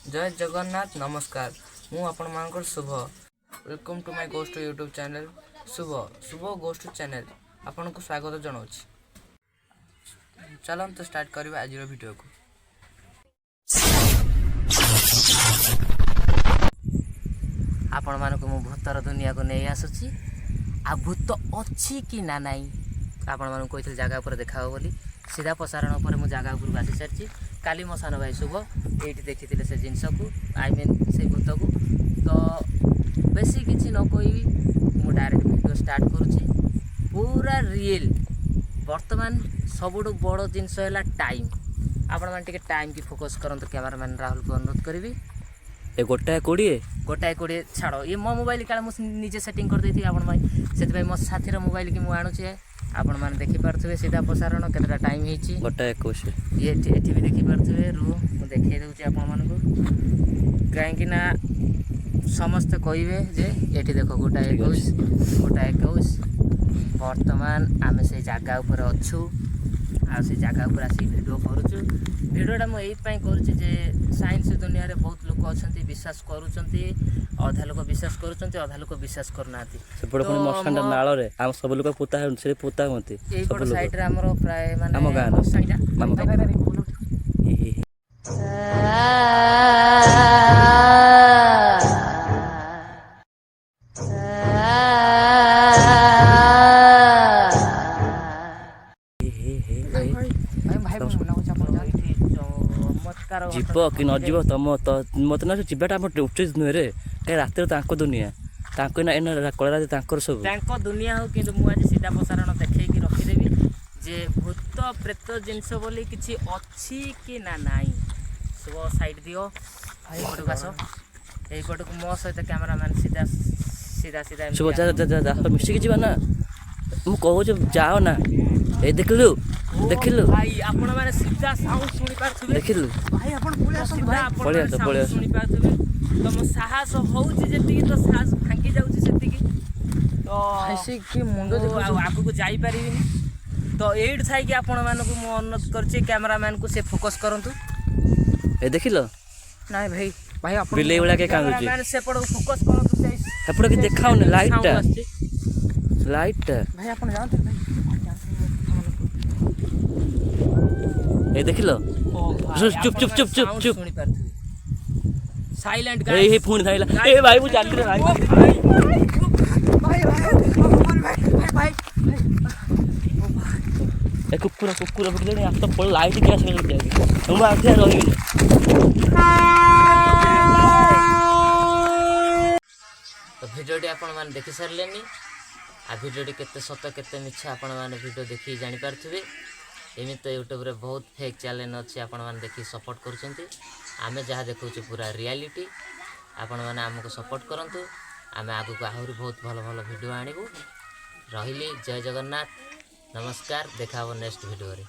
जय जगन्नाथ नमस्कार मु आपण मानकर Shubh welcome to my ghost YouTube channel Shubh Shubh ghost channel आपण को स्वागत जनाऊँ। चलन तो स्टार्ट करवा आज वीडियो को। आपण मानक मु भूतर दुनिया को नहीं आसुची आ भूत अच्छी कि ना नाई आपण मानक कही जगह पर देखा बोली सीधा प्रसारण पर मुझे जगह उपरको आसी सारी। काली मो सान भाई शुभ ये देखी से जिनस को आई मीन से भूत को तो बेसी किसी न कही मु डायरेक्ट वीडियो स्टार्ट करुच्ची पूरा रियल वर्तमान सबुठ बड़ जिनस है टाइम। आपण मैंने टाइम की फोकस करते कैमरामैन राहुल को अनुरोध करी। गोटाए कोड़े छाड़ ये मो मोबाइल का मुझे सेटिंग कर देती से मो साथी मोबाइल की मुझे आपण मैंने देखिपे सीधा प्रसारण केतटा टाइम गोटाए 21 ये एठी भी देखिपे रू मुझे देखी दूसरी आपण कहीं समस्ते कहे जे ये देख गोटाए 21 बर्तमान आम से जगह उपर अच्छू आ से जगह उपर आसी भिडियो करुचु। भिडियोटा मुझे करुचे साइंस दुनिया रे बहुत लोग अच्छा विश्वास करुँच अधा लोग विश्वास करुँच अधा लोग विश्वास करना नाल रे हम सब लोग पोता से पोता होती सब साइड रे हमरो प्राय माने हम गाँ जीव कि न जीव तुम मत ना जीवाटा उचित नुहे रे कहीं रात दुनिया कलरा सब दुनिया हो कि मुझे सीधा प्रसारण देखी रखीदेवी जे भूत प्रेत जिनस बोली किसी अच्छी कि ना नाई सब साइड दियो पटक आस यहीपट को मो सहित कैमरामैन सीधा सीधा सीधा मिशिकी जी ना मुझे जाओ ना ए देखलु भाई आपण माने सीधा साउंड सुनी पारथुबे देखिलु भाई आपण पळे आस सुनी पारथुबे तम साहस होउची जेतिकी तो साहस भांगी जाउची सेतिकी तो ऐसे की मुंडो देखो आगु को जाई परिबिनी तो एड थाई कि आपण मानको मो अनुरोध करछि कैमरामैन को से फोकस करंतु ए देखिलो नाइ भाई भाई आपण बिले वाला के कांगुची कैमरामैन से पड़ फोकस करंतु से सेपड़ के देखाउ ने लाइट भाई आपण जानते भाई ए देखिलो चुप चुप चुप चुप चुप साइलेंट गाइस ए फोन थाइला ए भाई मु जान रे भाई भाई ए कुकुर बकले आ तो पड़ लाइट गैस में लग जाएगी तुम आथे रही तो वीडियो आपण मान देखि सरलेनी आ वीडियो केते सत केते मिछा आपण मान वीडियो देखि जानि पारथुबे। एमती तो यूट्यूब रे बहुत फेक चैनल अच्छी आपण मैंने देखिए सपोर्ट करुँच आमे जहाँ देखा पूरा रियलिटी आपण मैंने आमको सपोर्ट करंतु आमे आगु को आहरी बहुत भल भल वीडियो आणबू रही। जय जगन्नाथ नमस्कार देखा नेक्स्ट वीडियो रे।